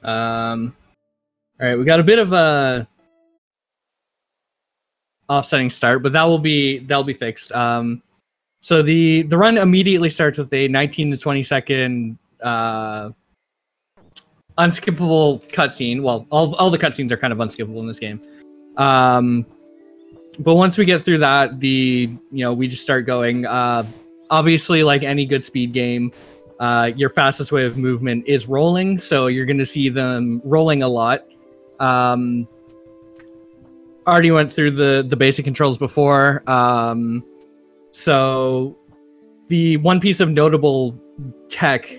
All right, we got a bit of a offsetting start, but that'll be fixed. So the run immediately starts with a 19 to 20 second unskippable cutscene. Well, all the cutscenes are kind of unskippable in this game. But once we get through that, we just start going. Obviously, like any good speed game, your fastest way of movement is rolling, so you're going to see them rolling a lot. Already went through the basic controls before. So the one piece of notable tech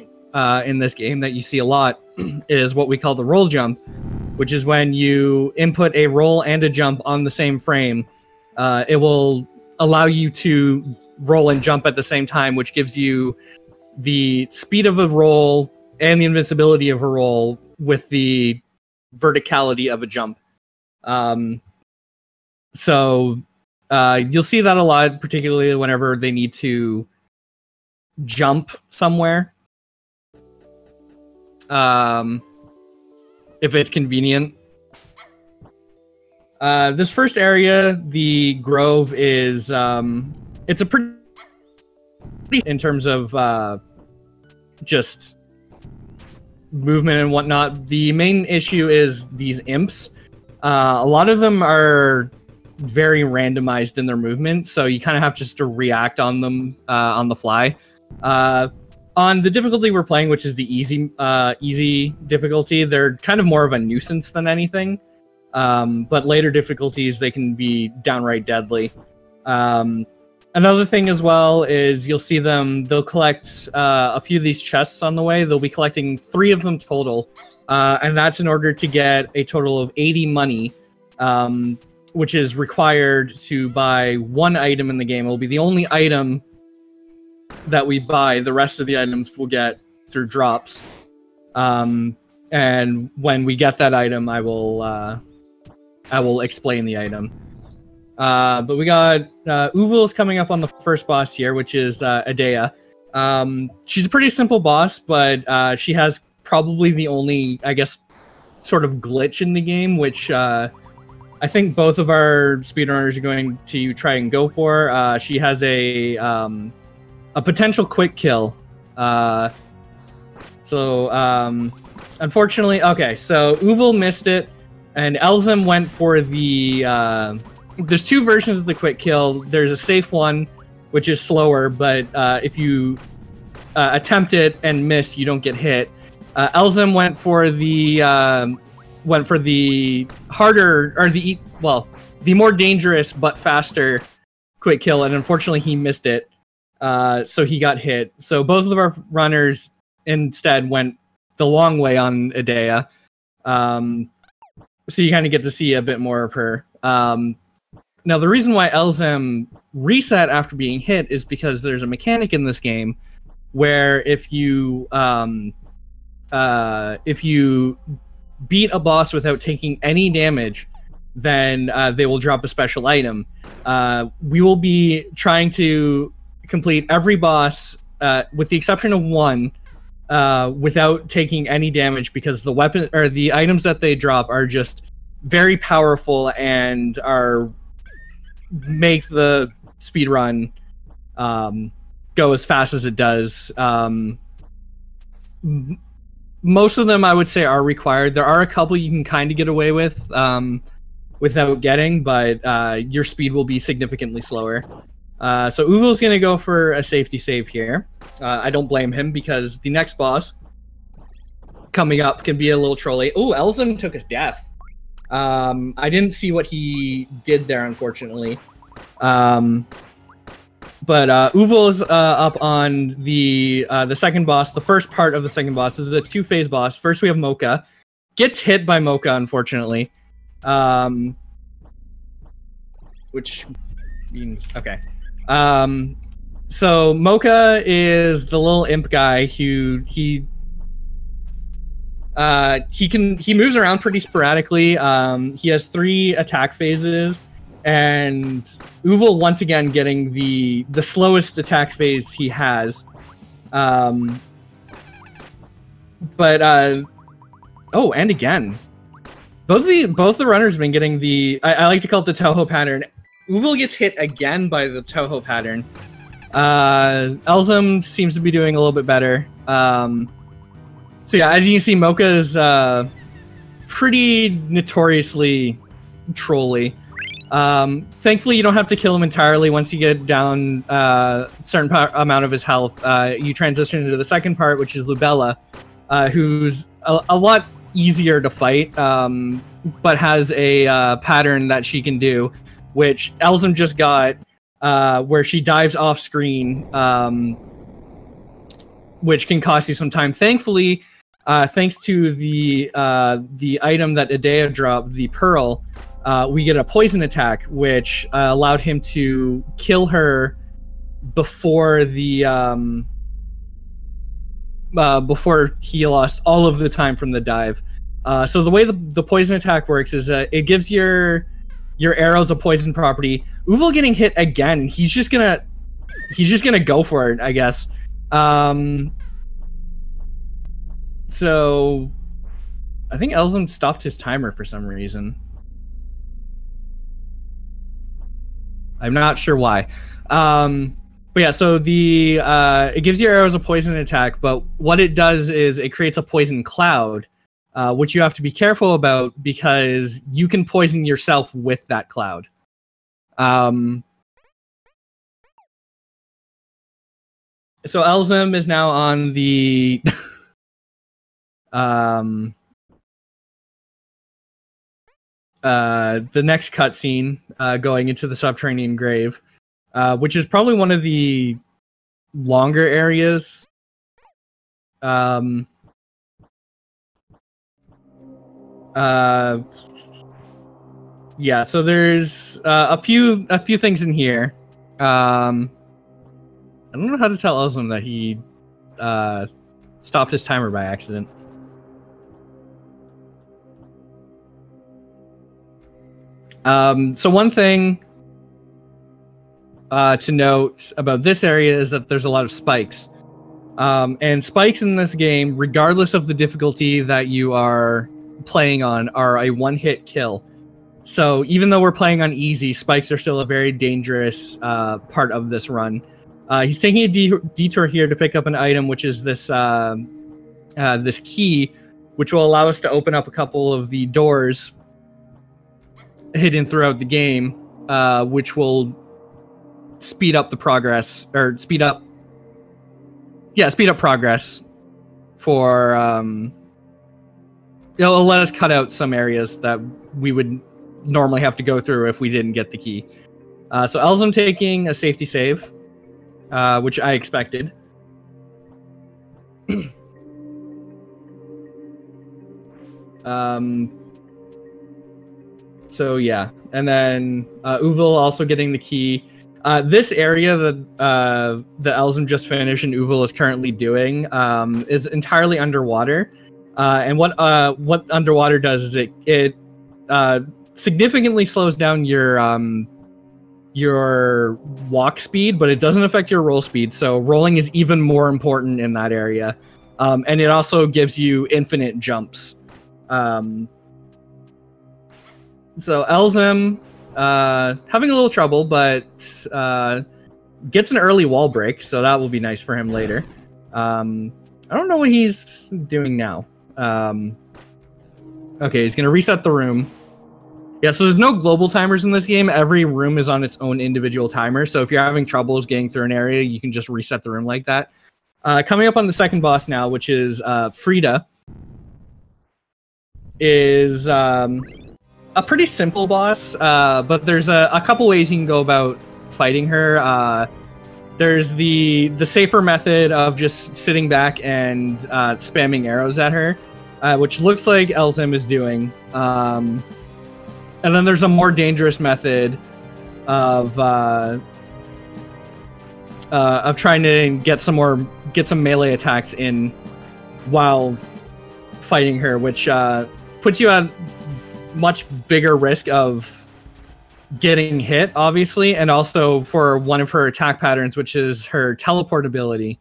in this game that you see a lot is what we call the roll jump, which is when you input a roll and a jump on the same frame. It will allow you to roll and jump at the same time, which gives you the speed of a roll and the invincibility of a roll with the verticality of a jump. So you'll see that a lot, particularly whenever they need to jump somewhere. If it's convenient. This first area, the Grove, is it's a pretty in terms of just movement and whatnot. The main issue is these imps. A lot of them are very randomized in their movement, so you kind of have just to react on them on the fly. On the difficulty we're playing, which is the easy difficulty, they're kind of more of a nuisance than anything. But later difficulties, they can be downright deadly. Another thing as well is you'll see they'll collect a few of these chests on the way. They'll be collecting 3 of them total, and that's in order to get a total of 80 money, which is required to buy 1 item in the game. It'll be the only item that we buy. The rest of the items we'll get through drops. And when we get that item, I will explain the item. But we got OOvle is coming up on the first boss here, which is Adea. She's a pretty simple boss, but she has probably the only, I guess, sort of glitch in the game, which I think both of our speedrunners are going to try and go for. She has a potential quick kill. Unfortunately, okay, so OOvle missed it, and Elzam went for the... there's 2 versions of the quick kill. There's a safe one, which is slower, but if you attempt it and miss, you don't get hit. Elzam went for the harder, or the more dangerous but faster quick kill, and unfortunately he missed it. So he got hit. So both of our runners instead went the long way on Adea. So you kind of get to see a bit more of her. Now, the reason why Elzam reset after being hit is because there's a mechanic in this game where if you beat a boss without taking any damage, then they will drop a special item. We will be trying to complete every boss, with the exception of 1, without taking any damage, because the weapon or the items that they drop are just very powerful and make the speedrun go as fast as it does. Most of them, I would say, are required. There are a couple you can kind of get away with without getting, but your speed will be significantly slower. So OOvle's going to go for a safety save here. I don't blame him, because the next boss coming up can be a little trolly. Oh, Elzam took his death. I didn't see what he did there, unfortunately. But OOvle is up on the second boss, the first part of the second boss. This is a 2-phase boss. First we have Mocha. Gets hit by Mocha, unfortunately. Which means... Okay. So Mocha is the little imp guy who he moves around pretty sporadically. He has 3 attack phases, and OOvle once again getting the slowest attack phase he has. But Oh, and again. Both the runners have been getting the... I like to call it the Toho pattern. OOvle gets hit again by the Toho pattern. Elzam seems to be doing a little bit better. So yeah, as you can see, Mocha is pretty notoriously trolly. Thankfully, you don't have to kill him entirely. Once you get down a certain amount of his health, you transition into the second part, which is Lubella, who's a lot easier to fight, but has a pattern that she can do, which Elzam just got, where she dives off screen, which can cost you some time. Thankfully, thanks to the item that Idea dropped, the Pearl, we get a poison attack, which allowed him to kill her before the before he lost all of the time from the dive. So the way the poison attack works is it gives your arrows a poison property. OOvle getting hit again. He's just gonna go for it, I guess. So I think Elzam stopped his timer for some reason. I'm not sure why. But yeah, so it gives your arrows a poison attack, but what it does is it creates a poison cloud, which you have to be careful about because you can poison yourself with that cloud. So Elzam is now on the the next cutscene, going into the subterranean grave, which is probably one of the longer areas. Yeah, so there's a few things in here. I don't know how to tell Elzam that he stopped his timer by accident. So one thing to note about this area is that there's a lot of spikes. And spikes in this game, regardless of the difficulty that you are playing on, are a one-hit kill. So even though we're playing on easy, spikes are still a very dangerous part of this run. He's taking a detour here to pick up an item, which is this this key, which will allow us to open up a couple of the doors hidden throughout the game, which will speed up the progress, or speed up progress for, it'll let us cut out some areas that we would normally have to go through if we didn't get the key. So Elzam taking a safety save, which I expected. So yeah, and then OOvle also getting the key. This area that Elzam just finished and OOvle is currently doing is entirely underwater. And what underwater does is it significantly slows down your walk speed, but it doesn't affect your roll speed. So rolling is even more important in that area. And it also gives you infinite jumps. So Elzam, having a little trouble, but gets an early wall break, so that will be nice for him later. I don't know what he's doing now. Okay, he's going to reset the room. Yeah, so there's no global timers in this game. Every room is on its own individual timer, so if you're having troubles getting through an area, you can just reset the room like that. Coming up on the second boss now, which is Frida, is a pretty simple boss, but there's a couple ways you can go about fighting her. There's the safer method of just sitting back and spamming arrows at her, which looks like Elzam is doing. And then there's a more dangerous method of trying to get some melee attacks in while fighting her, which puts you at much bigger risk of getting hit, obviously, and also for one of her attack patterns, which is her teleport ability.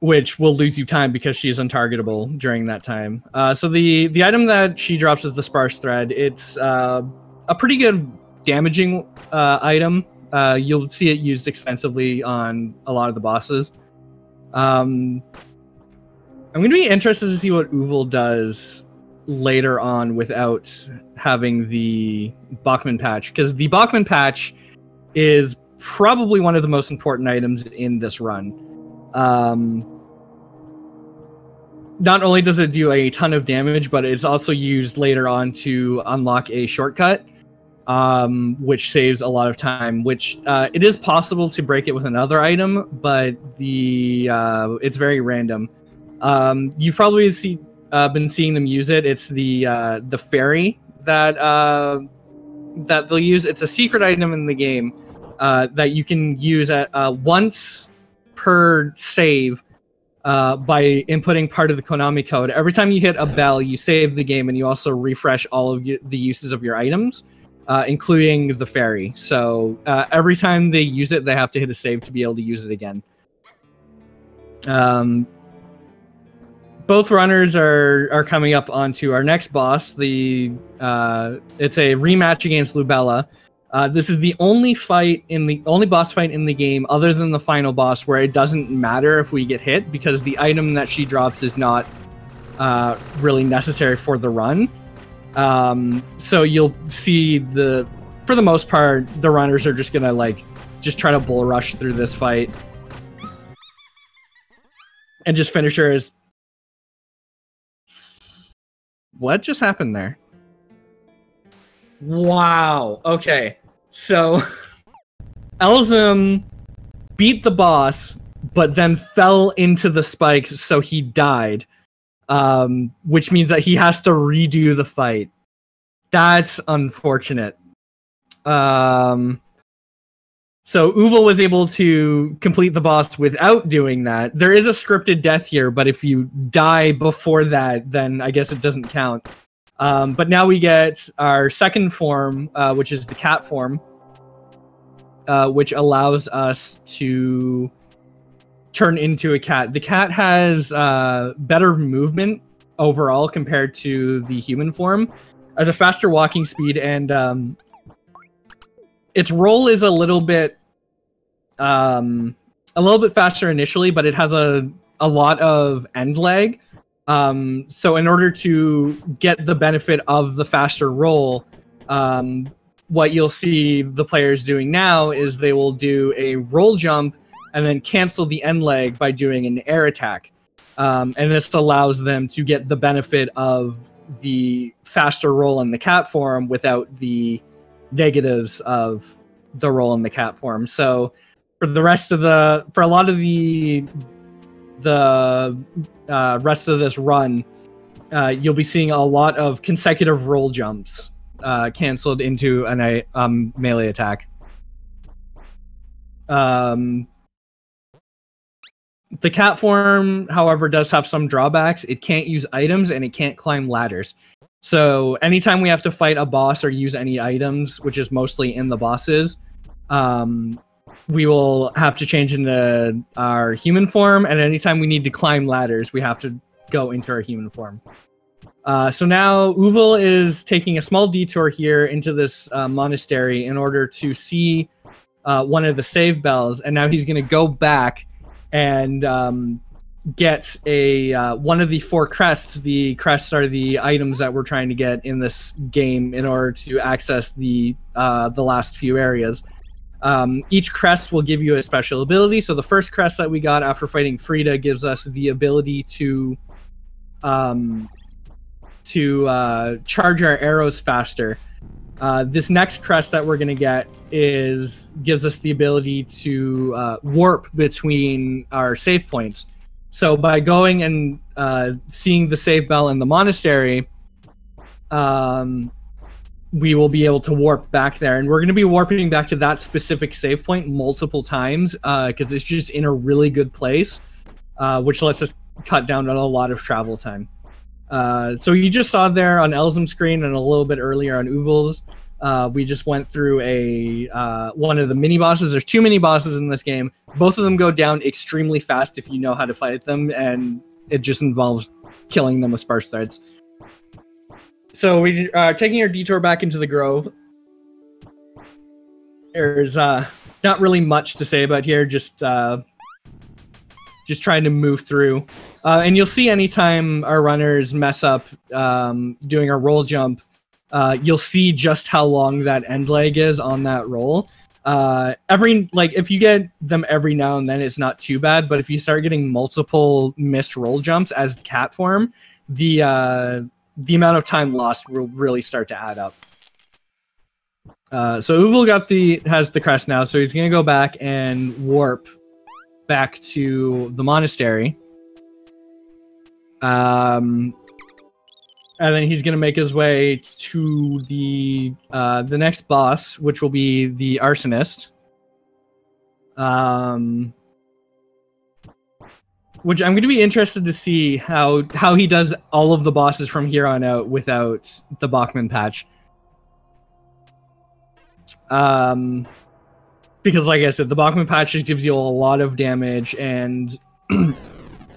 which will lose you time because she is untargetable during that time. So the item that she drops is the Sparse Thread. It's a pretty good damaging item. You'll see it used extensively on a lot of the bosses. I'm going to be interested to see what OOvle does later on without having the Bachman patch, because the Bachman patch is probably one of the most important items in this run. Not only does it do a ton of damage, but it's also used later on to unlock a shortcut, which saves a lot of time, which it is possible to break it with another item, but it's very random. You've probably been seeing them use it. It's the fairy that they'll use. It's a secret item in the game that you can use at once per save by inputting part of the Konami code. Every time you hit a bell, you save the game, and you also refresh all of the uses of your items, including the fairy. So every time they use it, they have to hit a save to be able to use it again. Both runners are coming up onto our next boss. It's a rematch against Lubella. This is the only boss fight in the game, other than the final boss, where it doesn't matter if we get hit, because the item that she drops is not really necessary for the run. So you'll see for the most part, the runners are just gonna just try to bull rush through this fight and just finish her as. What just happened there? Wow. Okay. So Elzam beat the boss, but then fell into the spikes, so he died. Which means that he has to redo the fight. That's unfortunate. So OOvle was able to complete the boss without doing that. There is a scripted death here, but if you die before that, then I guess it doesn't count. But now we get our second form, which is the cat form, which allows us to turn into a cat. The cat has better movement overall compared to the human form, has a faster walking speed, and its roll is a little bit faster initially, but it has a lot of end lag. So in order to get the benefit of the faster roll, what you'll see the players doing now is they will do a roll jump and then cancel the end lag by doing an air attack. And this allows them to get the benefit of the faster roll in the cat form without the negatives of the roll in the cat form. So for a lot of the rest of this run, you'll be seeing a lot of consecutive roll jumps canceled into a melee attack. The cat form, however, does have some drawbacks. It can't use items and it can't climb ladders. So anytime we have to fight a boss or use any items, which is mostly in the bosses, we will have to change into our human form, and anytime we need to climb ladders, we have to go into our human form. So now OOvle is taking a small detour here into this monastery in order to see one of the save bells, and now he's going to go back and get one of the 4 crests. The crests are the items that we're trying to get in this game in order to access the last few areas. Each crest will give you a special ability. So the first crest that we got after fighting Frida gives us the ability to charge our arrows faster. This next crest that we're going to get gives us the ability to warp between our save points. So by going and seeing the save bell in the monastery, we will be able to warp back there. And we're going to be warping back to that specific save point multiple times because it's just in a really good place, which lets us cut down on a lot of travel time. So you just saw there on Elzam's screen and a little bit earlier on OOvle's, We just went through one of the mini bosses. There's 2 mini bosses in this game. Both of them go down extremely fast if you know how to fight them, and it just involves killing them with sparse threads. So we are taking our detour back into the Grove. There's not really much to say about here, just trying to move through. And you'll see anytime our runners mess up doing a roll jump, you'll see just how long that end leg is on that roll. If you get them every now and then, it's not too bad, but if you start getting multiple missed roll jumps as the cat form, the amount of time lost will really start to add up. So OOvle has the crest now, so he's gonna go back and warp back to the monastery. And then he's gonna make his way to the next boss, which will be the arsonist. Which I'm gonna be interested to see how he does all of the bosses from here on out without the Bachman patch. Because like I said, the Bachman patch just gives you a lot of damage, and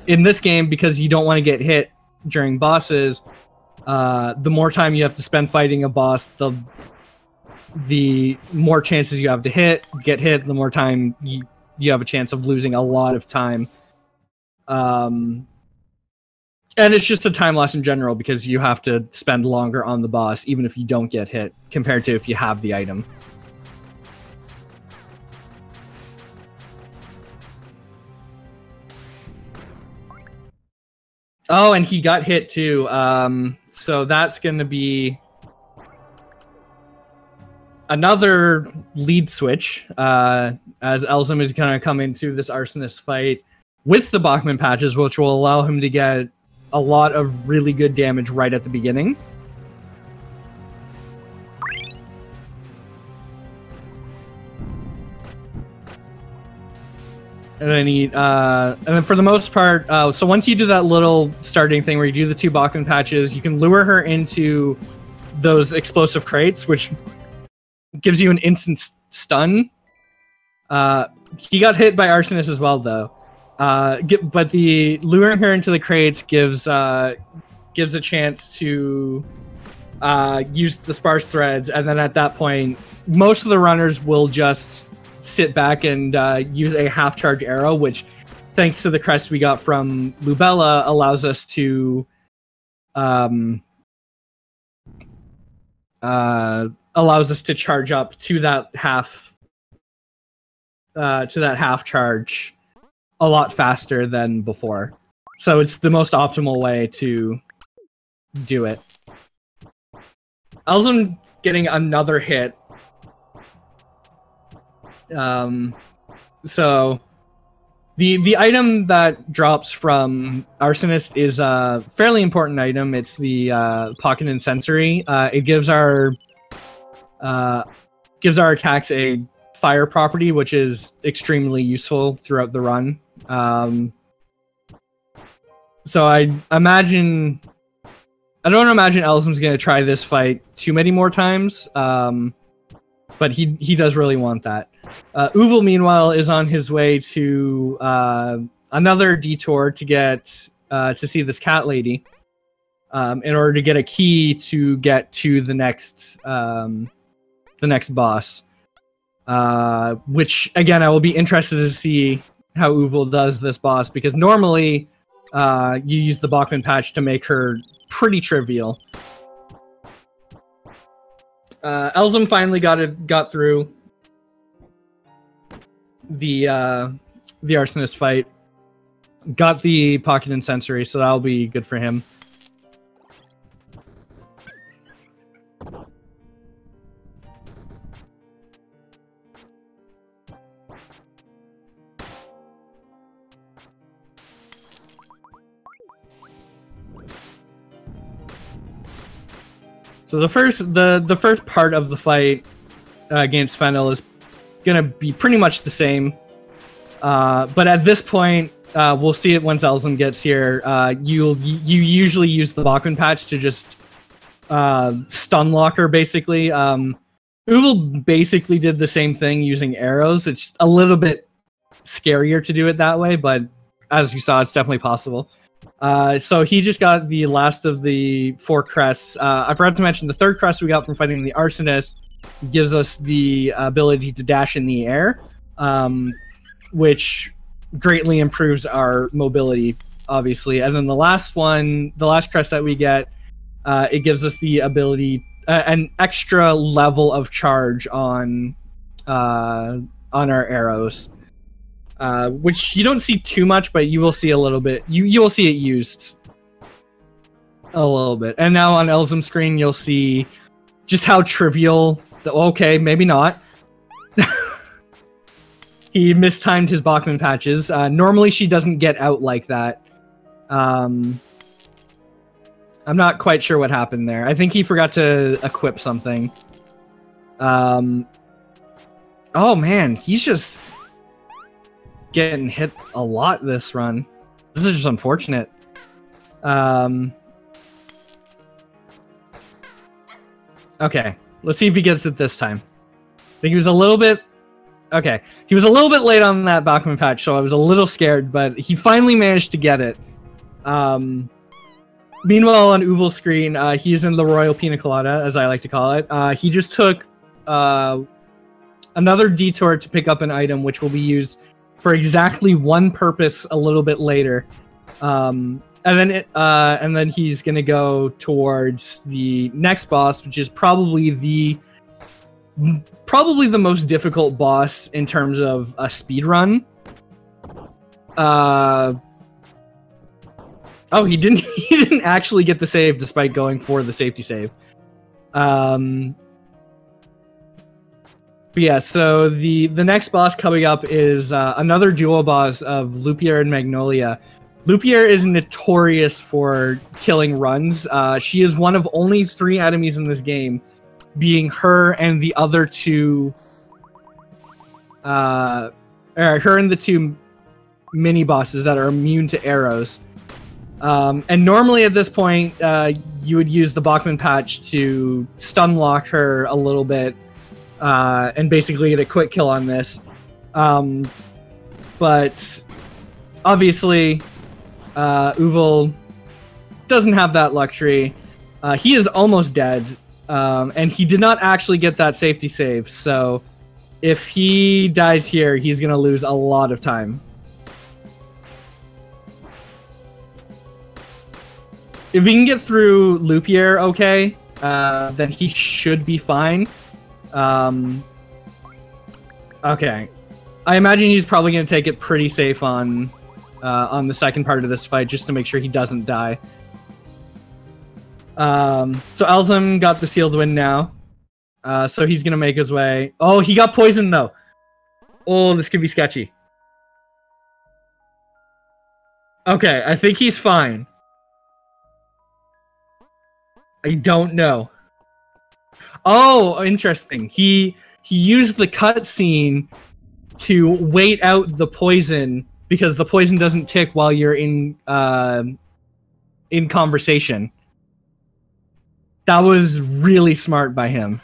in this game, because you don't want to get hit during bosses, the more time you have to spend fighting a boss, the more chances you have to get hit, the more time you have a chance of losing a lot of time. And it's just a time loss in general, because you have to spend longer on the boss, even if you don't get hit, compared to if you have the item. Oh, and he got hit too. So that's going to be another lead switch, as Elzam is going to come into this arsonist fight with the Bachman patches, which will allow him to get a lot of really good damage right at the beginning. And then and then for the most part, so once you do that little starting thing where you do the 2 Bachman patches, you can lure her into those explosive crates, which gives you an instant stun. He got hit by arsonist as well, though. But the luring her into the crates gives a chance to use the sparse threads, and then at that point, most of the runners will just sit back and use a half-charge arrow, which, thanks to the crest we got from Lubella, allows us to charge up to that half charge a lot faster than before. So it's the most optimal way to do it. Elzam getting another hit. So the item that drops from arsonist is a fairly important item. It's the pocket and sensory. It gives our attacks a fire property, which is extremely useful throughout the run. So I don't imagine Elzam's gonna try this fight too many more times. But he does really want that. OOvle, meanwhile, is on his way to another detour to get to see this cat lady, in order to get a key to get to the next boss. Which again, I will be interested to see how OOvle does this boss, because normally you use the Bachman patch to make her pretty trivial. Elzam finally got through the arsonist fight, got the pocket and sensory, so that'll be good for him. So the first part of the fight against Fennel is gonna be pretty much the same, but at this point, we'll see it once Elzam gets here. You usually use the Bachman patch to just stun lock her, basically. OOvle basically did the same thing using arrows. It's a little bit scarier to do it that way, but as you saw, it's definitely possible. So he just got the last of the 4 crests. I forgot to mention the 3rd crest we got from fighting the arsonist gives us the ability to dash in the air, which greatly improves our mobility, obviously. And then the last one, the last crest that we get, it gives us the ability, an extra level of charge on our arrows. Which you don't see too much, but you will see a little bit. You will see it used a little bit. And now on Elzam's screen, you'll see just how trivial. Okay, maybe not. He mistimed his Bachman patches. Normally, she doesn't get out like that. I'm not quite sure what happened there. I think he forgot to equip something. Oh man, he's just getting hit a lot this run. This is just unfortunate. Okay, let's see if he gets it this time. I think he was a little bit... Okay, he was a little bit late on that Bachman patch, so I was a little scared, but he finally managed to get it. Meanwhile, on OOvle's screen, he's in the Royal Pina Colada, as I like to call it. He just took another detour to pick up an item, which will be used for exactly one purpose a little bit later. And then he's gonna go towards the next boss, which is probably the most difficult boss in terms of a speed run. Oh, he didn't actually get the save despite going for the safety save. But yeah, so the next boss coming up is another duo boss of Lupier and Magnolia. Lupier is notorious for killing runs. She is one of only 3 enemies in this game, being her and the other 2... her and the 2 mini-bosses that are immune to arrows. And normally at this point, you would use the Bachman patch to stun lock her a little bit, and basically get a quick kill on this. But obviously, OOvle doesn't have that luxury. He is almost dead, and he did not actually get that safety save, so if he dies here, he's going to lose a lot of time. If we can get through Lupier okay, then he should be fine. Okay. I imagine he's probably going to take it pretty safe on the second part of this fight, just to make sure he doesn't die. So Elzam got the sealed win now. So he's going to make his way... Oh, he got poisoned, though. Oh, this could be sketchy. Okay, I think he's fine. I don't know. Oh, interesting. He used the cutscene to wait out the poison because the poison doesn't tick while you're in conversation. That was really smart by him.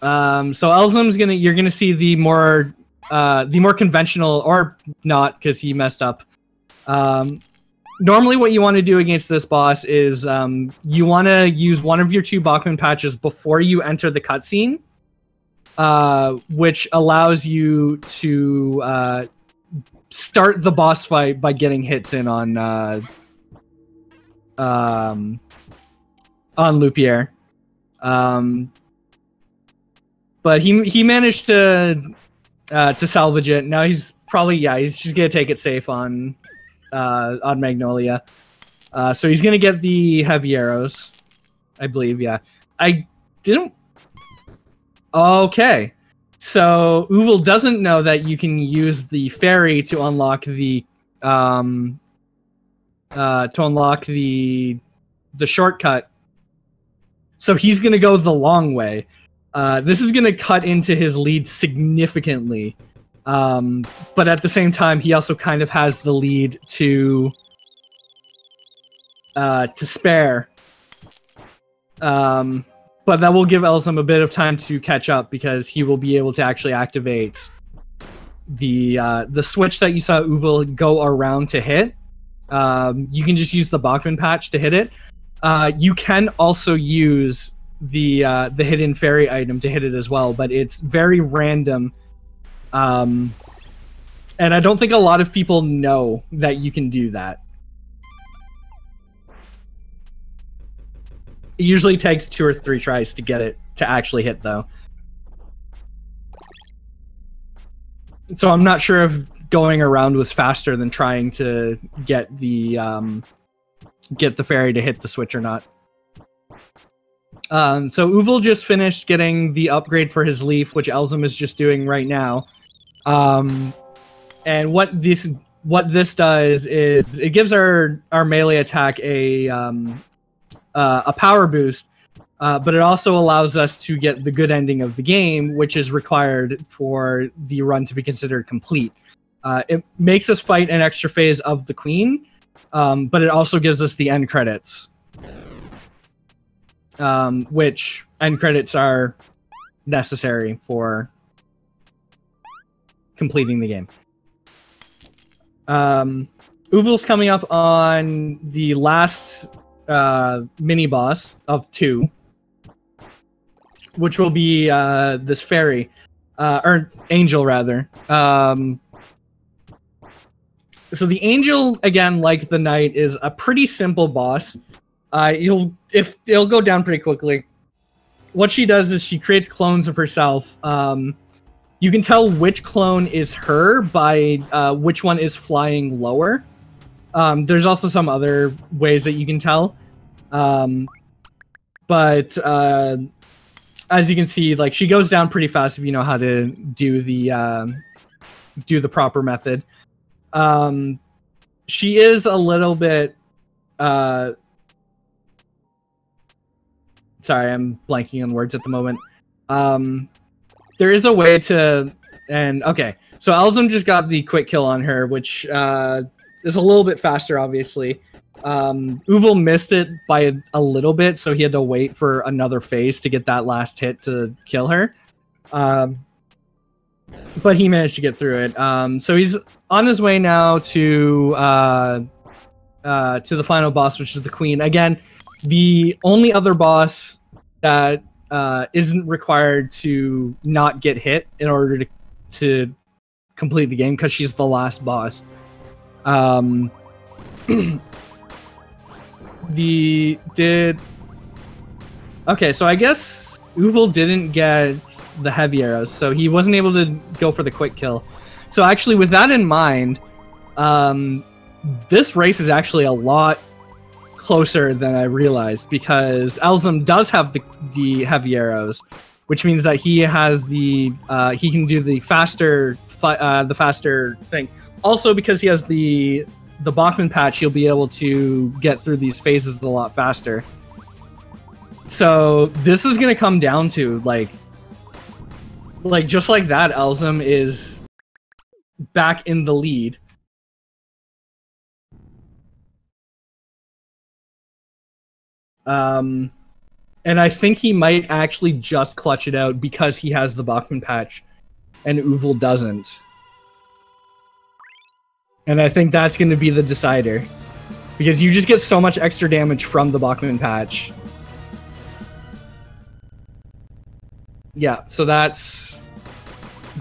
So Elzam's you're gonna see the more conventional, or not, because he messed up. Normally what you want to do against this boss is you want to use one of your 2 Bachman patches before you enter the cutscene, which allows you to start the boss fight by getting hits in on Lupier. But he managed to salvage it. Now he's probably, he's just gonna take it safe on Magnolia. So he's gonna get the heavy arrows, I believe. Yeah, I didn't. Okay, so OOvle doesn't know that you can use the fairy to unlock the shortcut. So he's gonna go the long way. This is going to cut into his lead significantly, but at the same time, he also kind of has the lead to to spare. But that will give Elzam a bit of time to catch up because he will be able to actually activate the switch that you saw OOvle go around to hit. You can just use the Bachman patch to hit it. You can also use the hidden fairy item to hit it as well, but it's very random. And I don't think a lot of people know that you can do that. It usually takes 2 or 3 tries to get it to actually hit, though. So I'm not sure if going around was faster than trying to get the fairy to hit the switch or not. So OOvle just finished getting the upgrade for his leaf, which Elzam is just doing right now. And what this does is it gives our melee attack a power boost, but it also allows us to get the good ending of the game, which is required for the run to be considered complete. It makes us fight an extra phase of the Queen, but it also gives us the end credits, which end credits are necessary for completing the game. OOvle's coming up on the last mini boss of 2, which will be this fairy, or angel rather. So the angel, again, like the knight, is a pretty simple boss. It'll go down pretty quickly. What she does is she creates clones of herself. You can tell which clone is her by which one is flying lower. There's also some other ways that you can tell. But as you can see, like, she goes down pretty fast if you know how to do the proper method. She is a little bit sorry, I'm blanking on words at the moment. There is a way to, and okay, so Elzam just got the quick kill on her, which is a little bit faster, obviously. OOvle missed it by a little bit, so he had to wait for another phase to get that last hit to kill her. But he managed to get through it. So he's on his way now to the final boss, which is the Queen. Again, the only other boss that isn't required to not get hit in order to complete the game, because she's the last boss. Okay, so I guess OOvle didn't get the heavy arrows, so he wasn't able to go for the quick kill. So actually, with that in mind, this race is actually a lot closer than I realized, because Elzam does have the heavy arrows, which means that he has he can do the faster thing. Also, because he has the Bachman patch, he'll be able to get through these phases a lot faster. So this is gonna come down to like just like that, Elzam is back in the lead. And I think he might actually just clutch it out because he has the Bachman patch and OOvle doesn't. And I think that's going to be the decider, because you just get so much extra damage from the Bachman patch. Yeah, so that's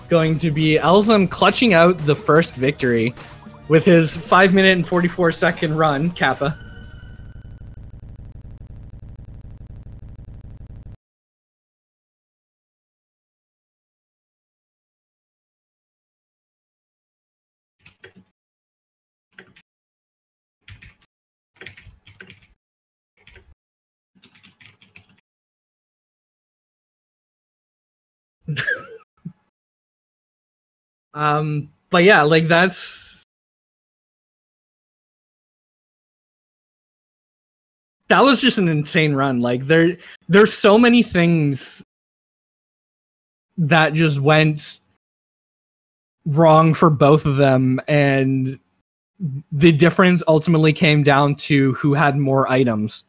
going to be Elzam clutching out the first victory with his 5-minute and 44-second run, Kappa. But yeah, like that was just an insane run. Like there's so many things that just went wrong for both of them, and the difference ultimately came down to who had more items.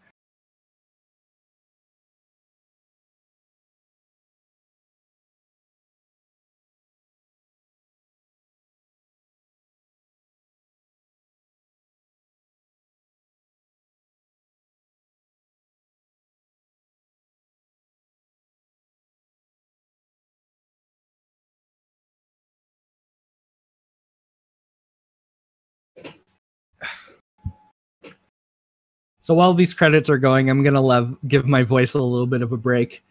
So while these credits are going, I'm going to give my voice a little bit of a break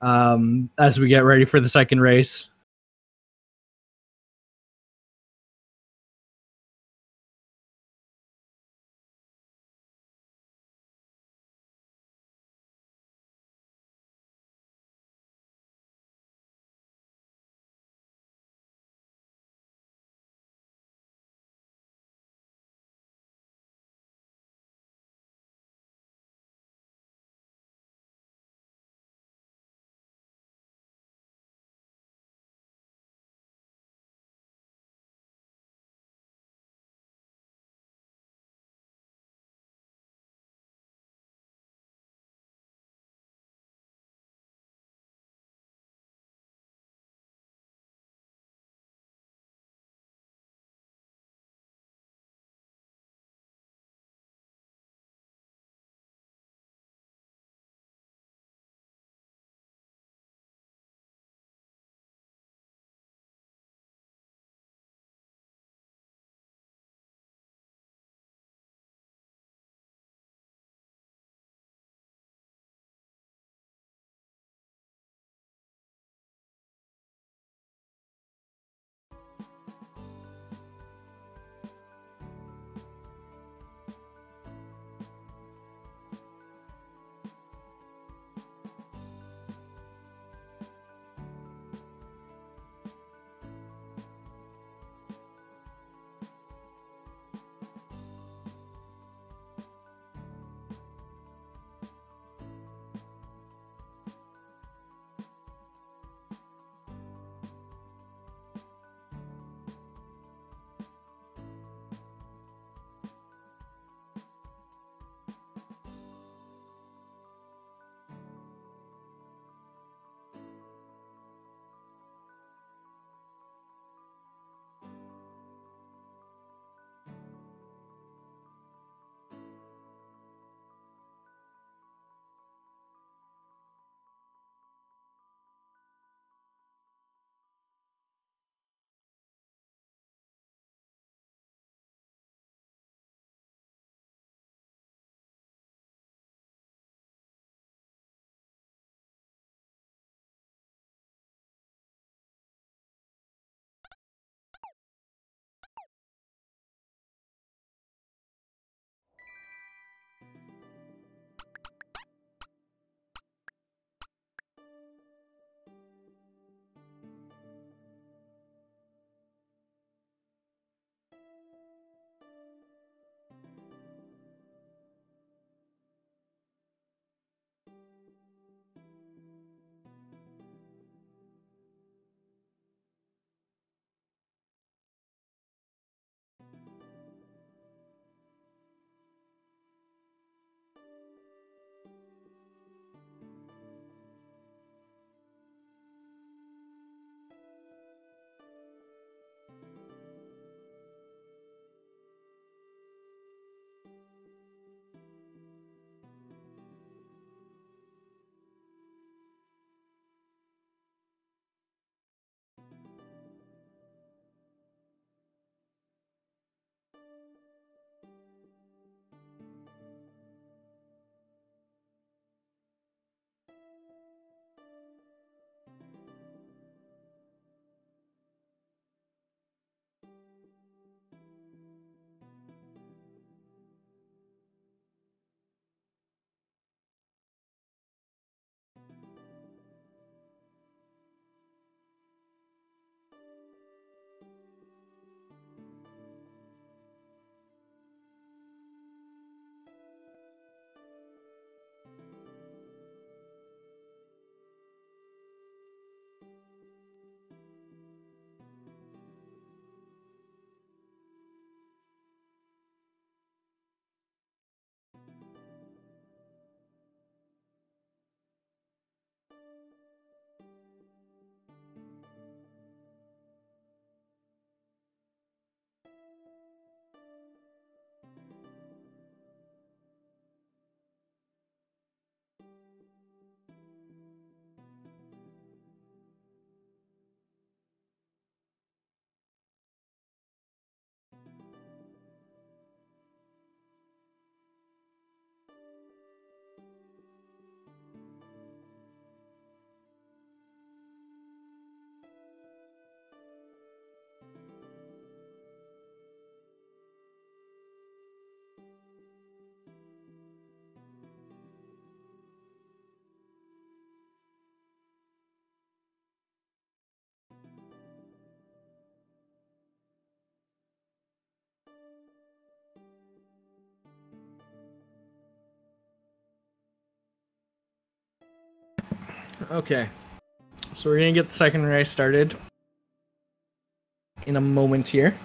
as we get ready for the second race. Okay. So we're gonna get the second race started in a moment here.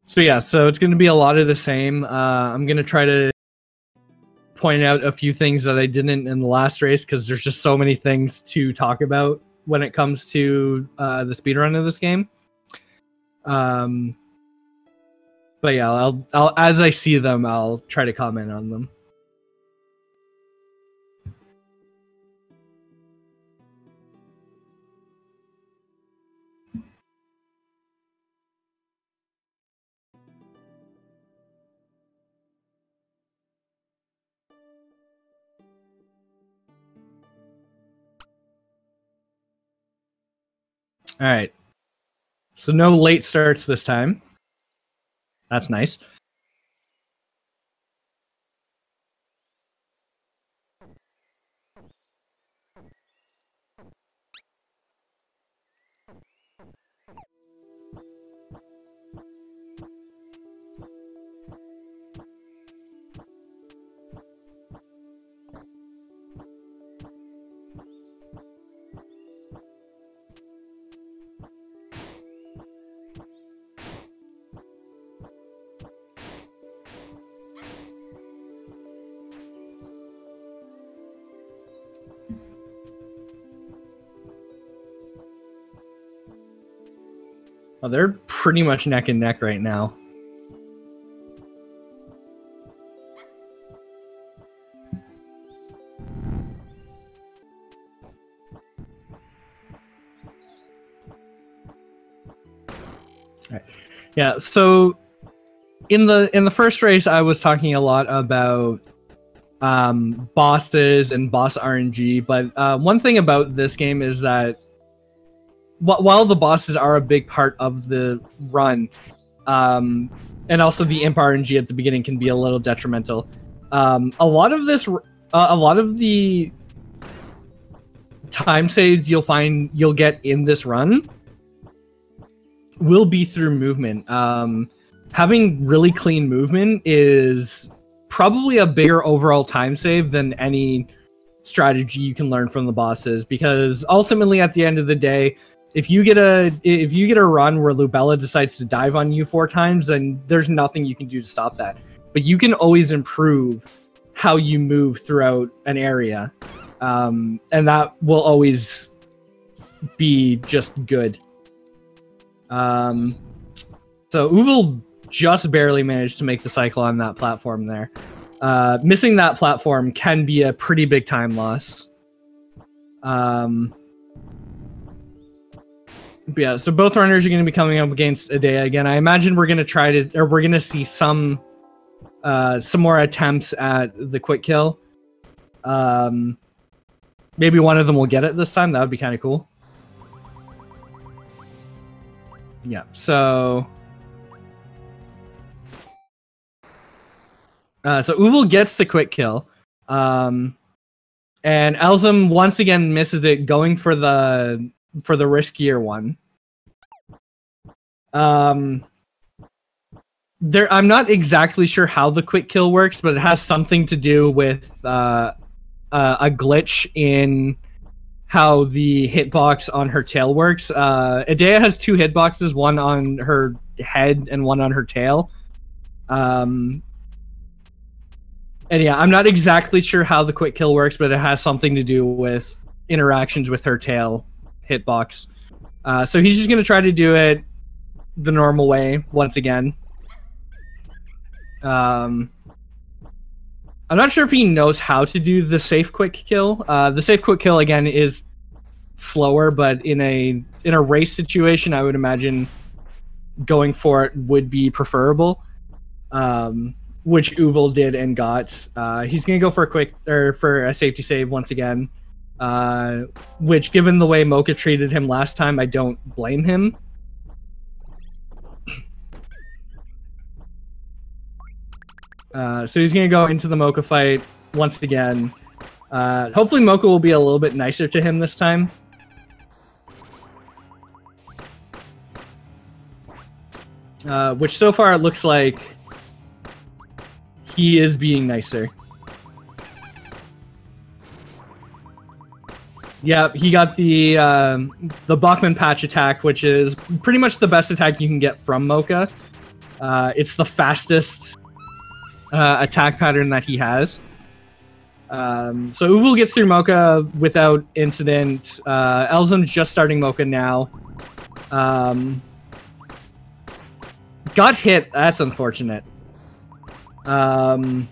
So yeah, so it's gonna be a lot of the same. I'm gonna try to point out a few things that I didn't in the last race because there's just so many things to talk about when it comes to the speedrun of this game. But yeah, I'll as I see them, I'll try to comment on them. All right. So no late starts this time. That's nice. Oh, they're pretty much neck and neck right now. Right. Yeah, so in the first race I was talking a lot about bosses and boss RNG, but one thing about this game is that while the bosses are a big part of the run, and also the imp RNG at the beginning can be a little detrimental, a lot of the time saves you'll get in this run will be through movement. Having really clean movement is probably a bigger overall time save than any strategy you can learn from the bosses, because ultimately at the end of the day, if you get a run where Lubella decides to dive on you 4 times, then there's nothing you can do to stop that. But you can always improve how you move throughout an area, and that will always be just good. So OOvle just barely managed to make the cycle on that platform there. Missing that platform can be a pretty big time loss. But yeah, so both runners are going to be coming up against Adea again. I imagine we're going to see some more attempts at the quick kill. Maybe one of them will get it this time. That would be kind of cool. Yeah, so OOvle gets the quick kill. And Elzam once again misses it, going for the riskier one. I'm not exactly sure how the quick kill works, but it has something to do with a glitch in how the hitbox on her tail works. Adea has 2 hitboxes, one on her head and one on her tail. And yeah, I'm not exactly sure how the quick kill works, but it has something to do with interactions with her tail hitbox. So he's just going to try to do it the normal way once again. I'm not sure if he knows how to do the safe quick kill. The safe quick kill again is slower, but in a race situation, I would imagine going for it would be preferable. Which OOvle did and got. He's gonna go for a safety save once again. Which, given the way Mocha treated him last time, I don't blame him. So he's gonna go into the Mocha fight once again. Hopefully Mocha will be a little bit nicer to him this time. Which so far it looks like he is being nicer. Yeah, he got the Bachman Patch attack, which is pretty much the best attack you can get from Mocha. It's the fastest attack pattern that he has. So OOvle gets through Mocha without incident. Elzam's just starting Mocha now. Got hit. That's unfortunate. So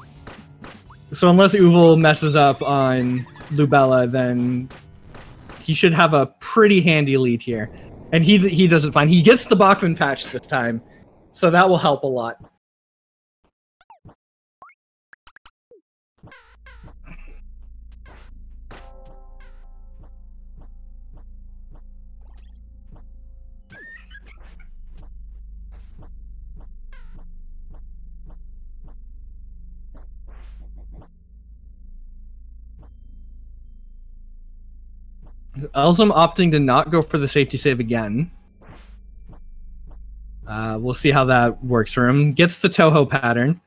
unless OOvle messes up on Lubella, then he should have a pretty handy lead here. And he does it fine. He gets the Bachman Patch this time, so that will help a lot. Elzam opting to not go for the safety save again. We'll see how that works for him. Gets the Toho pattern,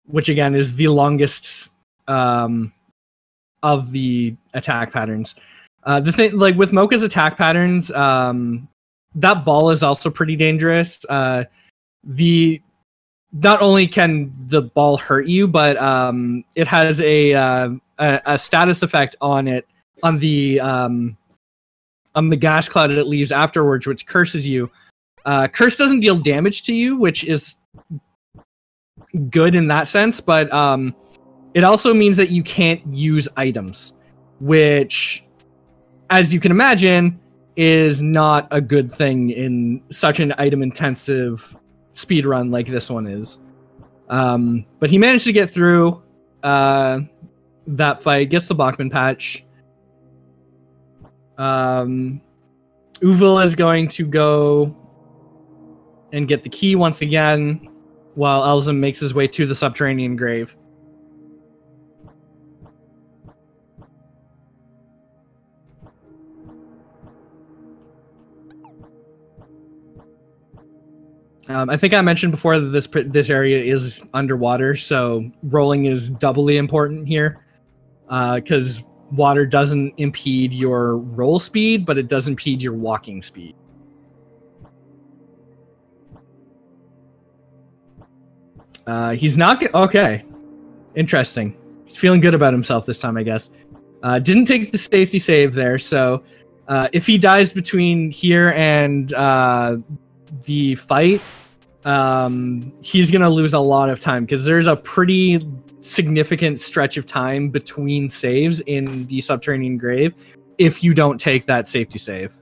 which again is the longest of the attack patterns. The thing, like with Mocha's attack patterns, that ball is also pretty dangerous. Not only can the ball hurt you, but it has a status effect on it. On the gas cloud that it leaves afterwards, which curses you. Curse doesn't deal damage to you, which is good in that sense, but it also means that you can't use items, which, as you can imagine, is not a good thing in such an item-intensive speedrun like this one is. But he managed to get through that fight, gets the Bachman Patch. OOvle is going to go and get the key once again, while Elzam makes his way to the subterranean grave. I think I mentioned before that this area is underwater, so rolling is doubly important here, because water doesn't impede your roll speed, but it does impede your walking speed. He's not okay. Interesting. He's feeling good about himself this time, I guess. Didn't take the safety save there, so if he dies between here and the fight, he's gonna lose a lot of time, because there's a pretty significant stretch of time between saves in the subterranean grave if you don't take that safety save.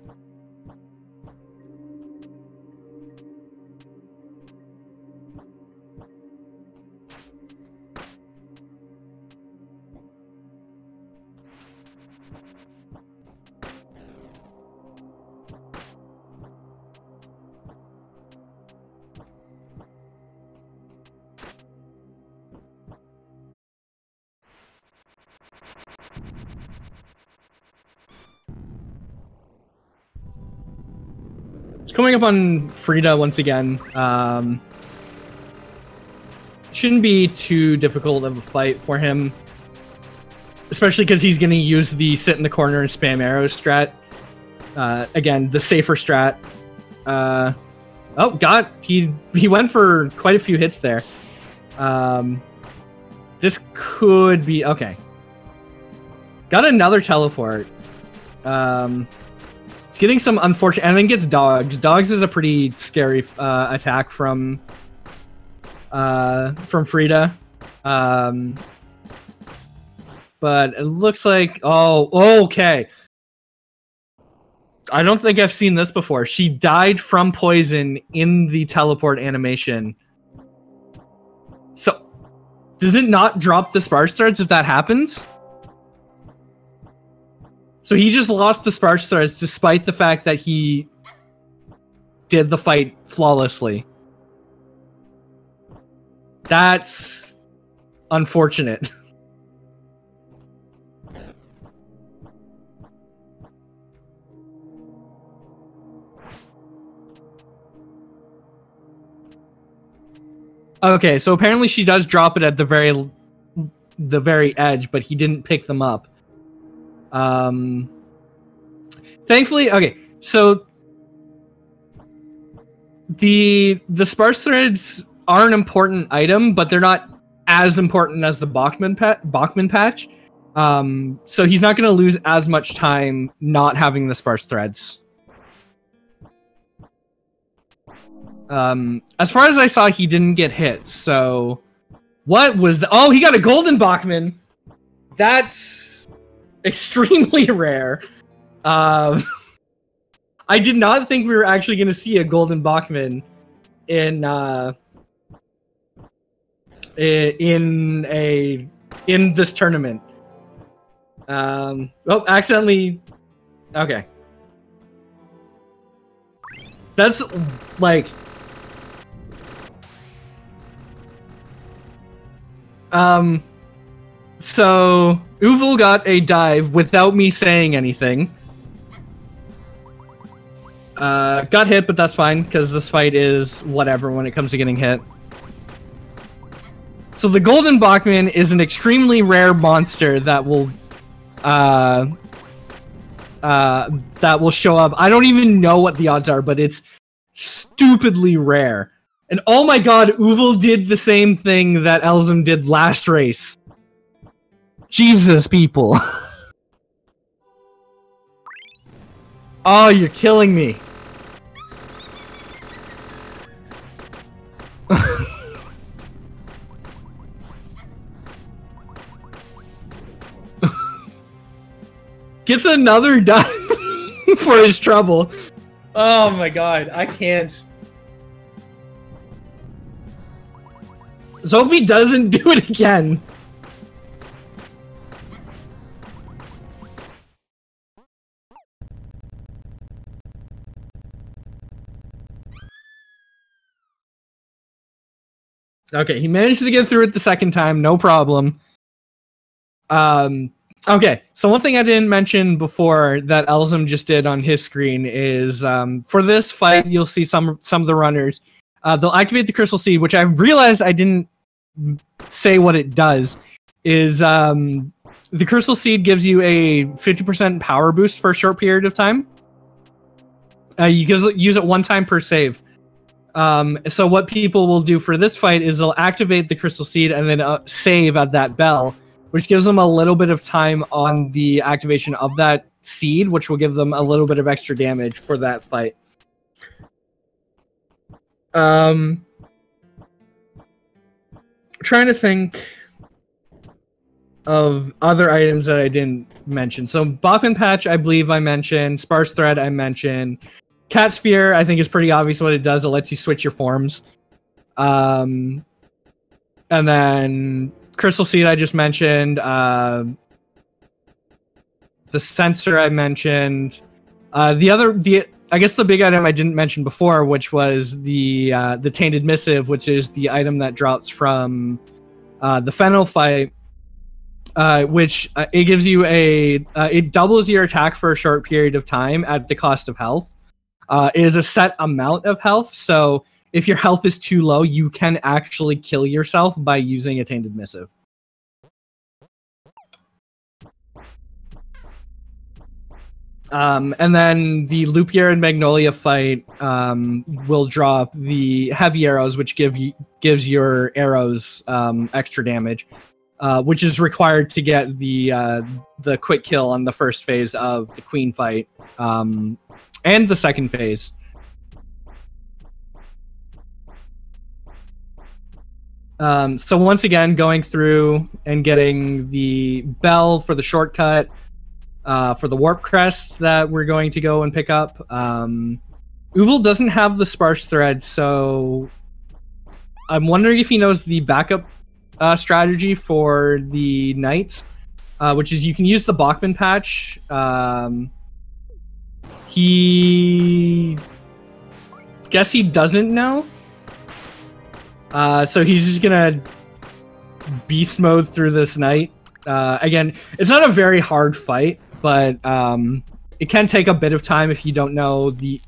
Coming up on Frida once again. Shouldn't be too difficult of a fight for him, especially because he's going to use the sit in the corner and spam arrows strat. Again, the safer strat. He went for quite a few hits there. This could be okay. Got another teleport. It's getting some unfortunate, and then gets dogs. Dogs is a pretty scary attack from Frida. But it looks like, oh, okay. I don't think I've seen this before. She died from poison in the teleport animation. So, does it not drop the spark starts if that happens? So he just lost the spark starts despite the fact that he did the fight flawlessly. That's unfortunate. Okay, so apparently she does drop it at the very edge, but he didn't pick them up. Thankfully, okay, so the sparse threads are an important item, but they're not as important as the Bachman patch. So he's not going to lose as much time not having the sparse threads. As far as I saw, he didn't get hit. So what was the... Oh, he got a golden Bachman. That's extremely rare. I did not think we were actually going to see a golden Bachman in this tournament. Oh, accidentally. Okay. That's like. So OOvle got a dive without me saying anything. Got hit, but that's fine, because this fight is whatever when it comes to getting hit. So the Golden Bachman is an extremely rare monster that will show up. I don't even know what the odds are, but it's stupidly rare. And oh my god, OOvle did the same thing that Elzam did last race. Jesus, people. Oh, you're killing me. Gets another dive for his trouble. Oh my god, I can't. Let's hope he doesn't do it again. Okay, he managed to get through it the second time, no problem. Okay, so one thing I didn't mention before that Elzam just did on his screen is for this fight, you'll see some of the runners. They'll activate the Crystal Seed, which I realized I didn't say what it does. Is the Crystal Seed gives you a 50% power boost for a short period of time. You can use it one time per save. So what people will do for this fight is they'll activate the Crystal Seed and then save at that bell, which gives them a little bit of time on the activation of that seed, which will give them a little bit of extra damage for that fight. Trying to think of other items that I didn't mention. So Bachman Patch, I believe I mentioned. Sparse Thread, I mentioned. Cat Sphere, I think is pretty obvious what it does. It lets you switch your forms. And then Crystal Seed, I just mentioned. The Sensor, I mentioned. I guess the big item I didn't mention before, which was the Tainted Missive, which is the item that drops from the Fennel fight, which it gives you it doubles your attack for a short period of time at the cost of health. It is a set amount of health, so if your health is too low, you can actually kill yourself by using a Tainted Missive. And then the Loopier and Magnolia fight will drop the heavy arrows, which gives your arrows extra damage, which is required to get the quick kill on the first phase of the Queen fight, and the second phase. So once again, going through and getting the bell for the shortcut. For the Warp Crest that we're going to go and pick up. OOvle doesn't have the Sparse Thread, so I'm wondering if he knows the backup strategy for the Knight, which is you can use the Bachman Patch. He doesn't know. So he's just gonna beast mode through this Knight. Again, it's not a very hard fight, but it can take a bit of time if you don't know the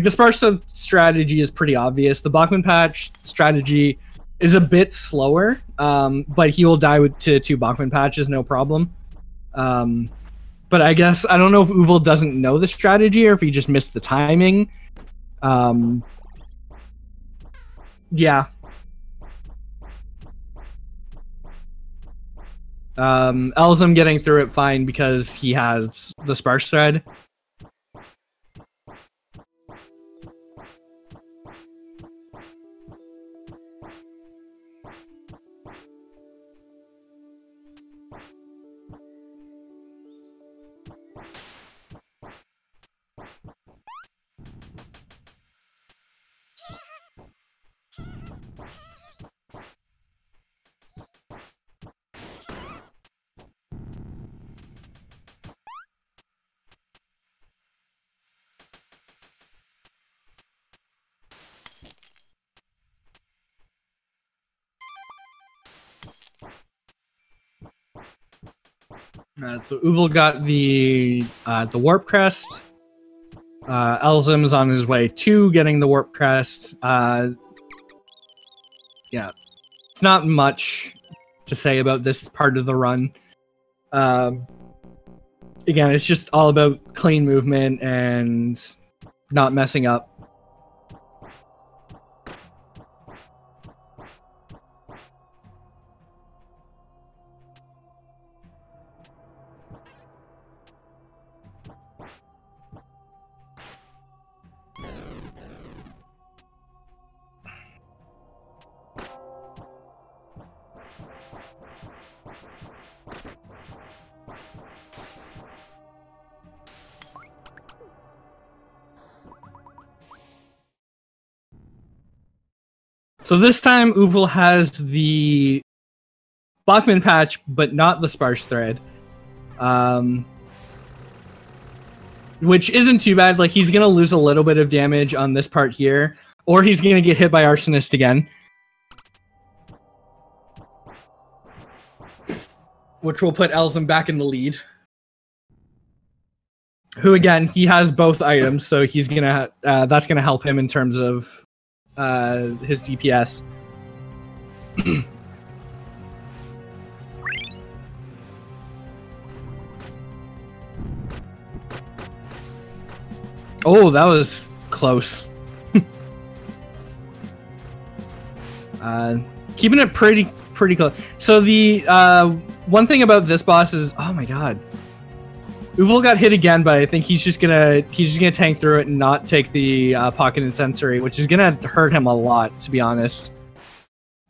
Sparse strategy is pretty obvious. The Bachman Patch strategy is a bit slower, but he will die to 2 Bachman Patches, no problem. But I guess I don't know if OOvle doesn't know the strategy or if he just missed the timing. Yeah. Elzam getting through it fine because he has the sparse thread. So OOvle got the warp crest. Elzam's on his way to getting the warp crest. Yeah, it's not much to say about this part of the run. Again, it's just all about clean movement and not messing up. So this time, OOvle has the Bachman patch, but not the sparse thread. Which isn't too bad. Like, he's going to lose a little bit of damage on this part here, or he's going to get hit by Arsonist again. Which will put Elzam back in the lead. Who, again, he has both items, so he's gonna that's going to help him in terms of his DPS. Oh, that was close. Keeping it pretty close. So the one thing about this boss is, oh my god, OOvle got hit again, but I think he's just gonna tank through it and not take the pocket and sensory, which is gonna hurt him a lot, to be honest.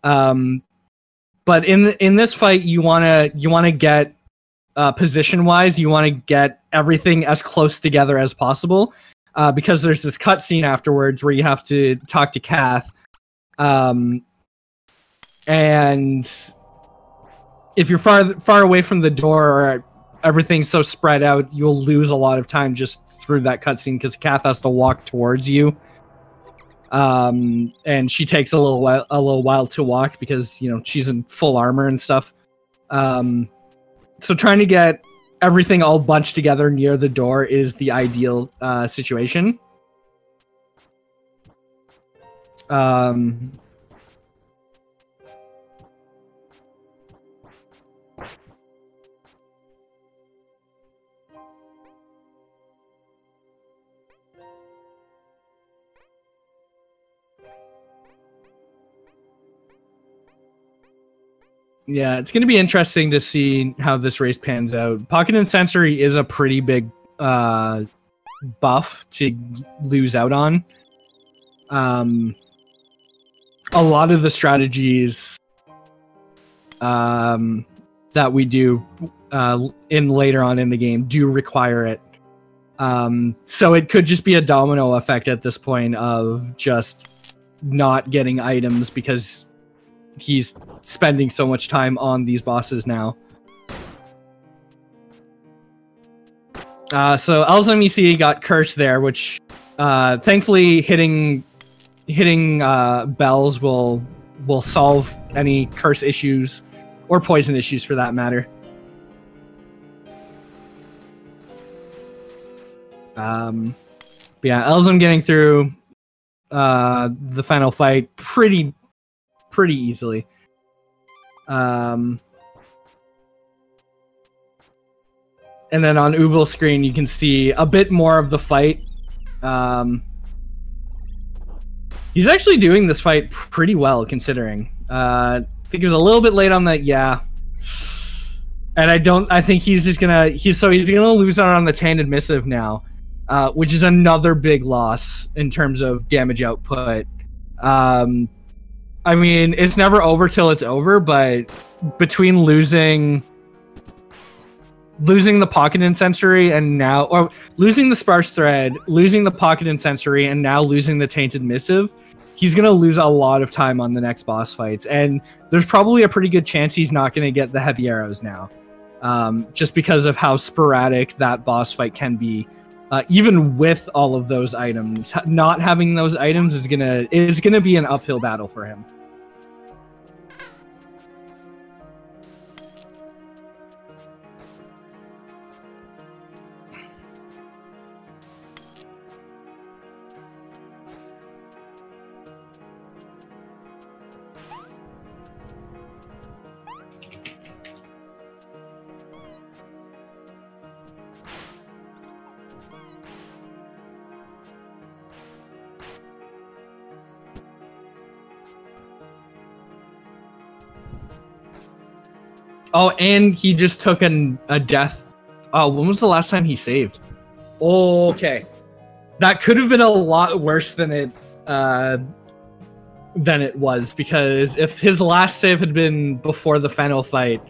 But in this fight, you wanna get position wise, you wanna get everything as close together as possible, because there's this cutscene afterwards where you have to talk to Kath, and if you're far away from the door or everything's so spread out, you'll lose a lot of time just through that cutscene because Kath has to walk towards you, and she takes a little while to walk because, you know, she's in full armor and stuff. So trying to get everything all bunched together near the door is the ideal situation. Yeah, it's going to be interesting to see how this race pans out. Pocket and Sensory is a pretty big buff to lose out on. A lot of the strategies that we do in later on in the game do require it. So it could just be a domino effect at this point of just not getting items because he's spending so much time on these bosses now. So Elzam, you see, got cursed there, which thankfully hitting bells will solve any curse issues or poison issues for that matter. But yeah, Elzam getting through the final fight pretty easily. And then on OOvle screen, you can see a bit more of the fight. He's actually doing this fight pretty well, considering. I think he was a little bit late on that, yeah. And I think he's just gonna, he's gonna lose out on the tainted missive now, which is another big loss in terms of damage output. I mean, it's never over till it's over, but between losing the pocket incensory and now, or losing the sparse thread, losing the pocket incensory, and now losing the tainted missive, he's gonna lose a lot of time on the next boss fights, and there's probably a pretty good chance he's not gonna get the heavy arrows now, just because of how sporadic that boss fight can be. Even with all of those items, not having those items is gonna be an uphill battle for him. Oh, and he just took a death. Oh, when was the last time he saved? Oh, okay. That could have been a lot worse than it was, because if his last save had been before the final fight,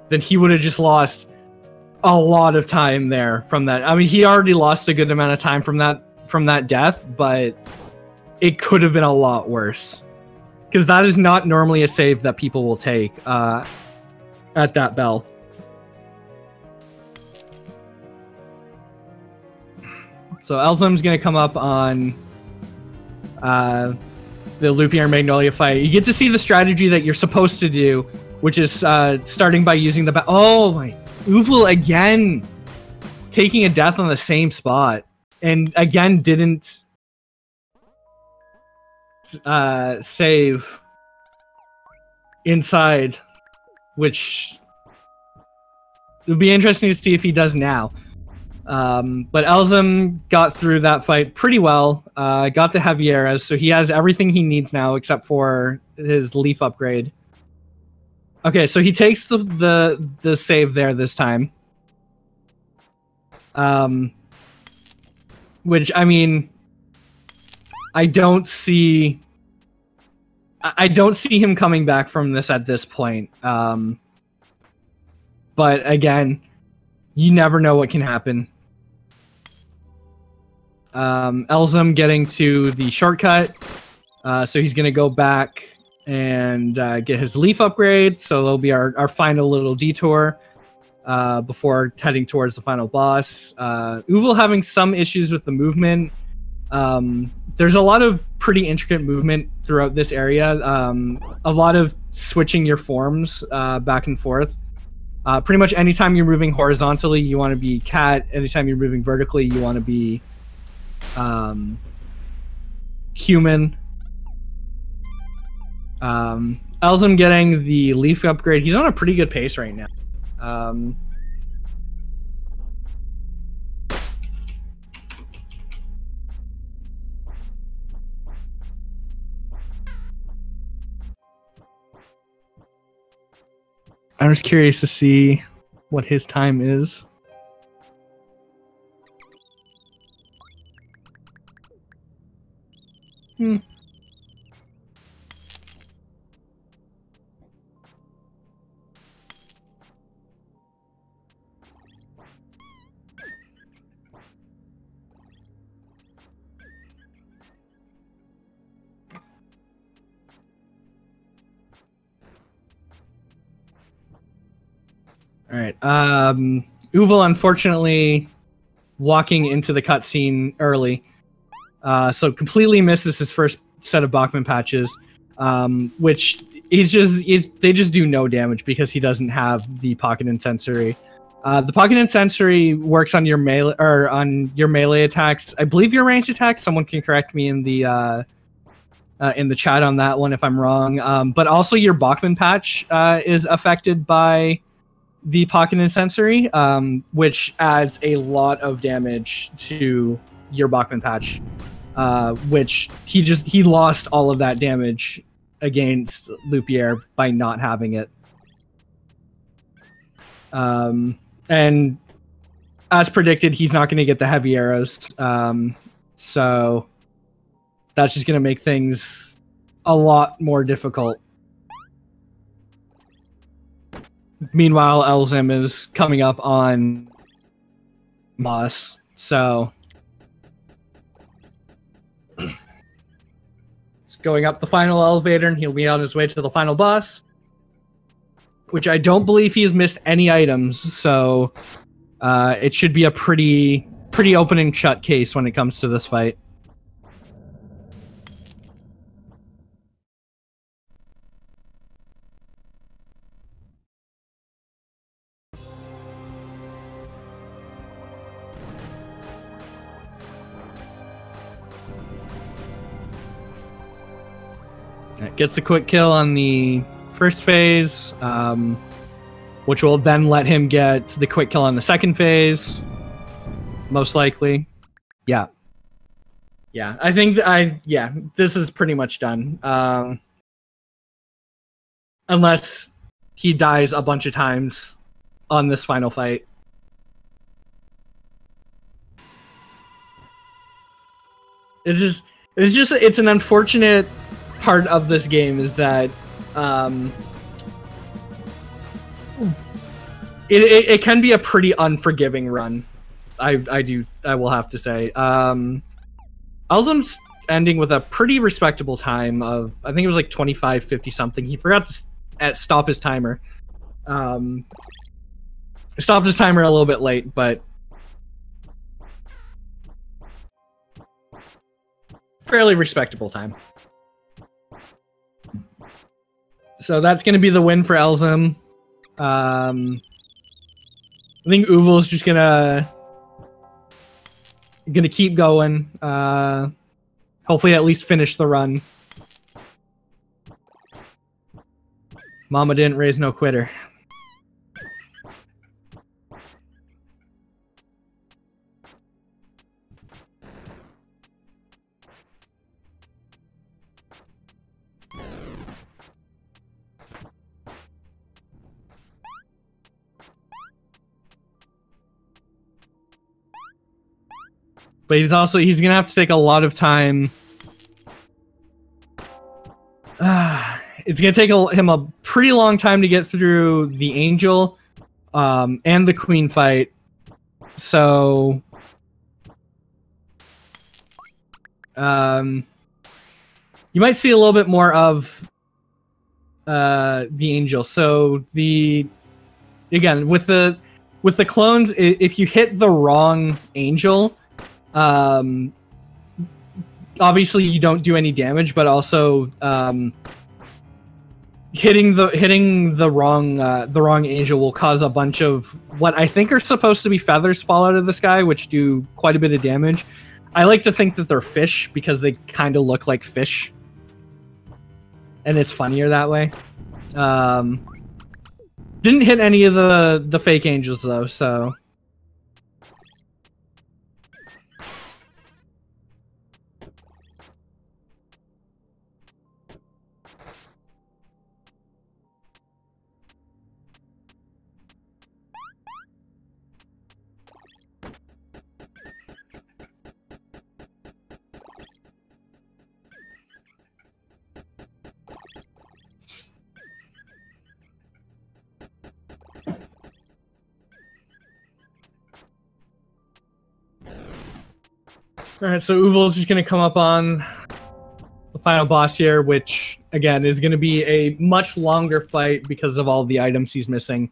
then he would have just lost a lot of time there from that. I mean, he already lost a good amount of time from that death, but it could have been a lot worse, because that is not normally a save that people will take at that bell. So Elzam's gonna come up on the Lupien Magnolia fight. You get to see the strategy that you're supposed to do, which is starting by using the oh my, OOvle again taking a death on the same spot, and again didn't save inside, which would be interesting to see if he does now. But Elzam got through that fight pretty well, got the heavy arrows, so he has everything he needs now except for his leaf upgrade. Okay, so he takes the save there this time. Which, I mean, I don't see him coming back from this at this point. But again, you never know what can happen. Elzam getting to the shortcut. So he's going to go back and get his leaf upgrade. So that'll be our final little detour before heading towards the final boss. OOvle having some issues with the movement. There's a lot of pretty intricate movement throughout this area. A lot of switching your forms back and forth. Pretty much anytime you're moving horizontally, you want to be cat. Anytime you're moving vertically, you want to be human. Elzam getting the leaf upgrade. He's on a pretty good pace right now. I'm just curious to see what his time is. All right. OOvle, unfortunately, walking into the cutscene early, so completely misses his first set of Bachman patches, which they just do no damage because he doesn't have the pocket incensory. The pocket incensory works on your melee attacks. I believe your ranged attacks. Someone can correct me in the chat on that one if I'm wrong. But also your Bachman patch is affected by the Pocket Incensory, which adds a lot of damage to your Bachman patch, which he lost all of that damage against Lupierre by not having it. And as predicted, he's not going to get the heavy arrows, so that's just going to make things a lot more difficult. Meanwhile, Elzam is coming up on Moss, so he's going up the final elevator, and he'll be on his way to the final boss, which I don't believe he has missed any items, so it should be a pretty open and shut case when it comes to this fight. Gets a quick kill on the first phase, which will then let him get the quick kill on the second phase, most likely. Yeah. I think this is pretty much done. Unless he dies a bunch of times on this final fight. It's an unfortunate part of this game is that it can be a pretty unforgiving run. I will have to say. Elzam's ending with a pretty respectable time of, I think it was like 25:50 something. He forgot to stop his timer. Stopped his timer a little bit late, but fairly respectable time. So that's going to be the win for Elzam. I think OOvle is just gonna keep going. Hopefully, at least finish the run. Mama didn't raise no quitter. But he's gonna have to take a lot of time. It's gonna take him a pretty long time to get through the Angel and the Queen fight. So you might see a little bit more of the Angel. So again with the clones, if you hit the wrong Angel, obviously you don't do any damage, but also hitting the wrong Angel will cause a bunch of what I think are supposed to be feathers fall out of the sky, which do quite a bit of damage. I like to think that they're fish because they kind of look like fish, and it's funnier that way. Didn't hit any of the fake angels though, so. Alright, so OOvle's just going to come up on the final boss here, which, again, is going to be a much longer fight because of all the items he's missing.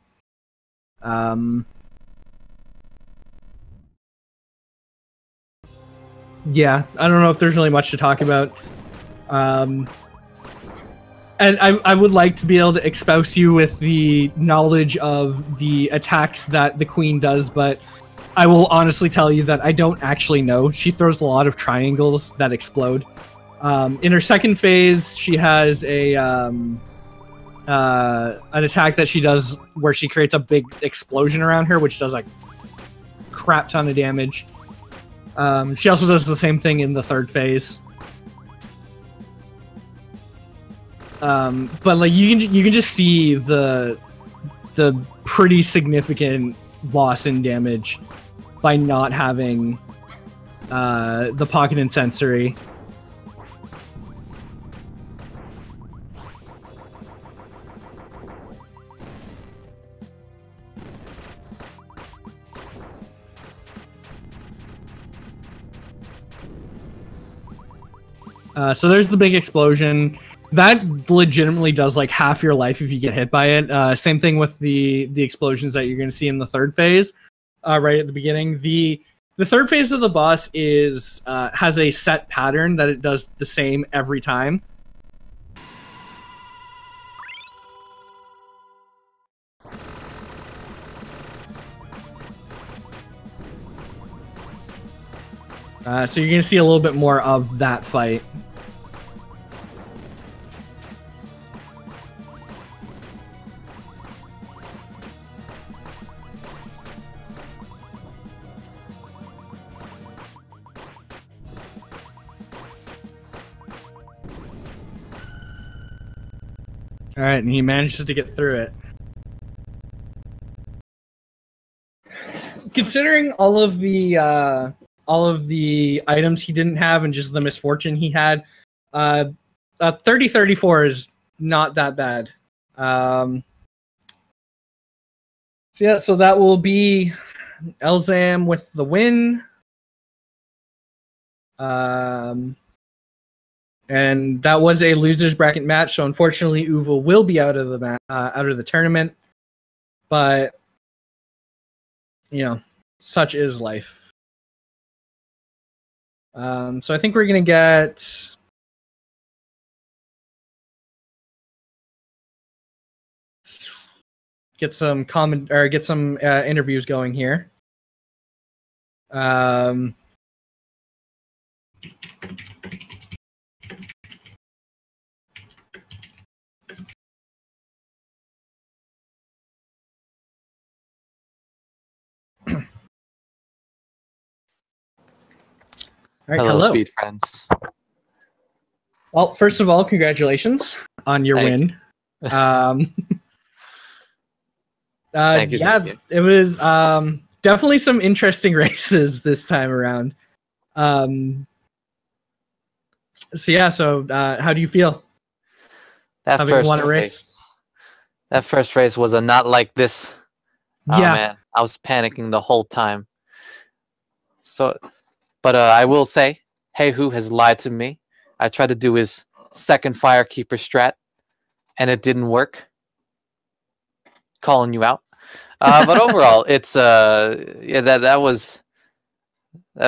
Yeah, I don't know if there's really much to talk about. And I would like to be able to espouse you with the knowledge of the attacks that the Queen does, but I will honestly tell you that I don't actually know. She throws a lot of triangles that explode. In her second phase, she has a an attack that she does where she creates a big explosion around her, which does a crap ton of damage. She also does the same thing in the third phase. But like you can just see the pretty significant loss in damage by not having the pocket and sensory. So there's the big explosion. That legitimately does like half your life if you get hit by it. Same thing with the explosions that you're going to see in the third phase, right at the beginning. The third phase of the boss is has a set pattern that it does the same every time. So you're going to see a little bit more of that fight. All right, and he manages to get through it. Considering all of the items he didn't have and just the misfortune he had, 30-34 is not that bad. So yeah, so that will be Elzam with the win. And that was a losers bracket match, so unfortunately OOvle will be out of the tournament. But you know, such is life. So I think we're gonna get some interviews going here. All right, hello, speed friends. Well, first of all, congratulations on your win. Thank you. It was definitely some interesting races this time around. So how do you feel? That first race was a not like this. Oh, yeah, man, I was panicking the whole time. So, but I will say, Hey-Hoo has lied to me. I tried to do his second Firekeeper strat, and it didn't work. Calling you out. But overall, it's that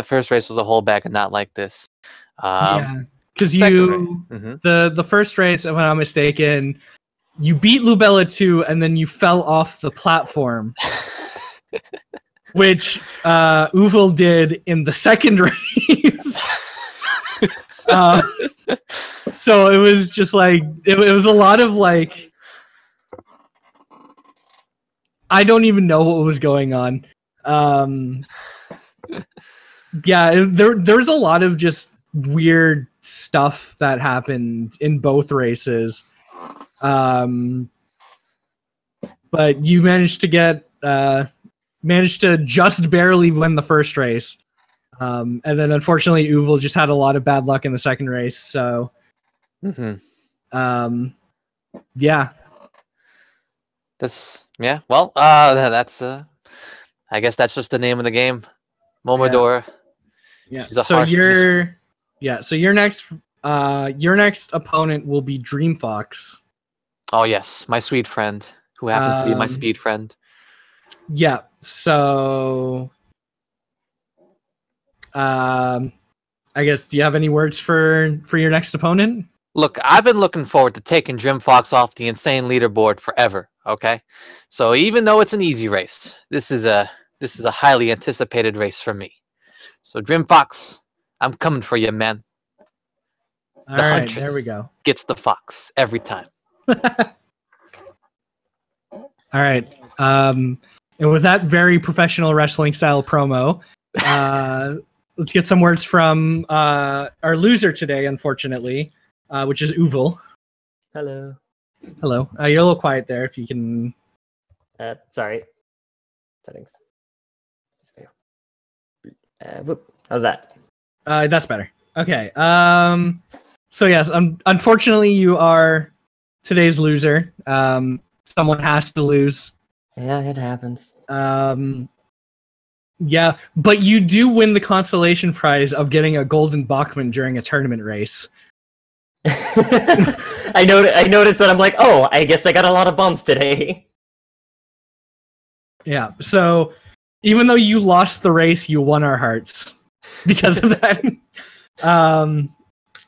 first race was a holdback and not like this. Because the first race, if I'm not mistaken, you beat Lubella 2 and then you fell off the platform. Which OOvle did in the second race. So it was just like it was a lot of like I don't even know what was going on. There's a lot of just weird stuff that happened in both races. But you managed to just barely win the first race. And then unfortunately OOvle just had a lot of bad luck in the second race, so that's I guess that's just the name of the game. Momodora. Yeah. So your next opponent will be Dreamfox. Oh yes, my sweet friend who happens to be my speed friend. Yeah. So I guess, do you have any words for your next opponent? Look, I've been looking forward to taking Dreamfox off the insane leaderboard forever. Okay, so even though it's an easy race, this is a highly anticipated race for me. So Dreamfox, I'm coming for you, man. All right, there we go. Gets the fox every time. All right. And with that very professional wrestling style promo, let's get some words from our loser today, unfortunately, which is OOvle. Hello. Hello. You're a little quiet there, if you can. Sorry. Settings. Whoop. How's that? That's better. Okay. So yes, unfortunately, you are today's loser. Someone has to lose. Yeah, it happens. Yeah, but you do win the consolation prize of getting a golden Bachman during a tournament race. I noticed that. I'm like, oh, I guess I got a lot of bumps today. Yeah, so even though you lost the race, you won our hearts because of that.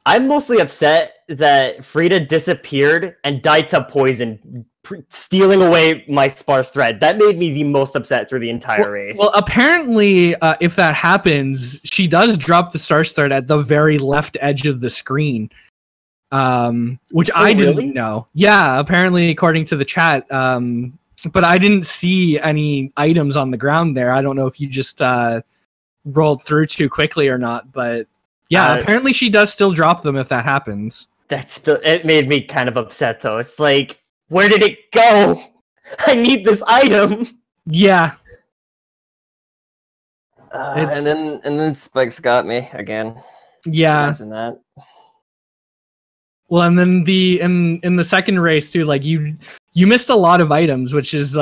I'm mostly upset that Frida disappeared and died to poison, stealing away my sparse thread. That made me the most upset through the entire race. Well, apparently, if that happens, she does drop the sparse thread at the very left edge of the screen, which I didn't know. Yeah, apparently, according to the chat. But I didn't see any items on the ground there. I don't know if you just rolled through too quickly or not, but yeah, apparently she does still drop them if that happens. It made me kind of upset though. It's like, where did it go? I need this item. Yeah. And then Spikes got me again. Yeah. Imagine that. Well, and then in the second race too, like you missed a lot of items, which is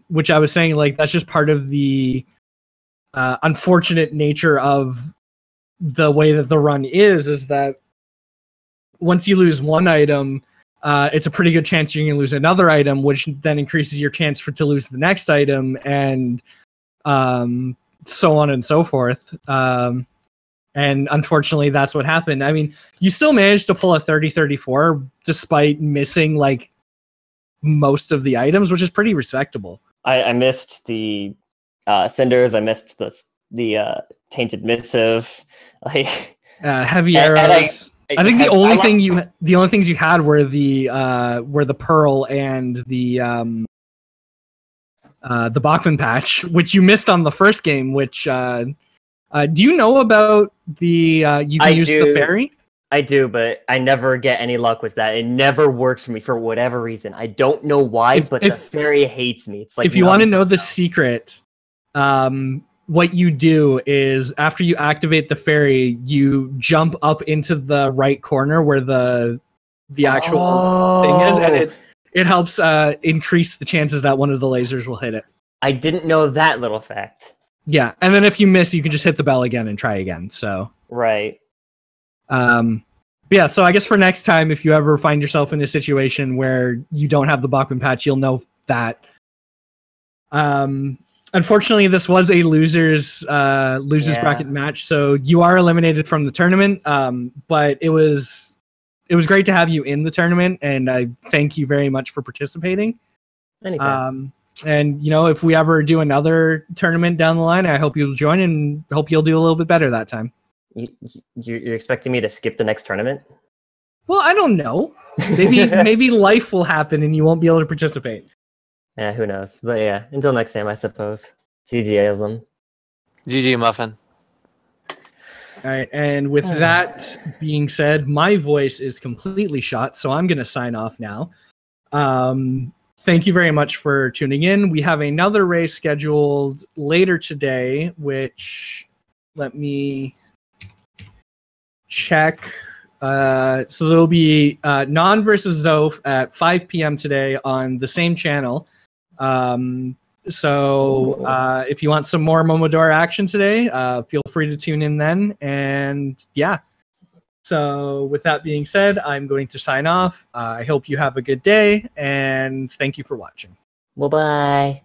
which I was saying, like that's just part of the unfortunate nature of the way that the run is that once you lose one item, it's a pretty good chance you're going to lose another item, which then increases your chance to lose the next item, and so on and so forth. And unfortunately, that's what happened. I mean, you still managed to pull a 30-34 despite missing like most of the items, which is pretty respectable. I missed the cinders. I missed the tainted missive. Like heavy arrows. I think the only things you had were the pearl and the Bachman patch, which you missed on the first game. Which do you know about the you can use the fairy? I do, but I never get any luck with that. It never works for me for whatever reason. I don't know why, but the fairy hates me. It's like, if you want to know the secret, what you do is after you activate the fairy, you jump up into the right corner where the actual thing is, and it helps increase the chances that one of the lasers will hit it. I didn't know that little fact. Yeah, and then if you miss, you can just hit the bell again and try again. So right. Yeah, so I guess for next time, if you ever find yourself in a situation where you don't have the Bachman patch, you'll know that. Unfortunately, this was a losers bracket match, so you are eliminated from the tournament. But it was great to have you in the tournament, and I thank you very much for participating. Anytime. And if we ever do another tournament down the line, I hope you'll join and hope you'll do a little bit better that time. You're expecting me to skip the next tournament? Well, I don't know. Maybe life will happen and you won't be able to participate. Yeah, who knows? But yeah, until next time, I suppose. GG, Elzam. GG, Muffin. All right, and with that being said, my voice is completely shot, so I'm going to sign off now. Thank you very much for tuning in. We have another race scheduled later today, which let me check. So there'll be Non versus Zoph at 5 p.m. today on the same channel. So if you want some more Momodora action today, feel free to tune in then. And yeah. So with that being said, I'm going to sign off. I hope you have a good day, and thank you for watching. Bye-bye.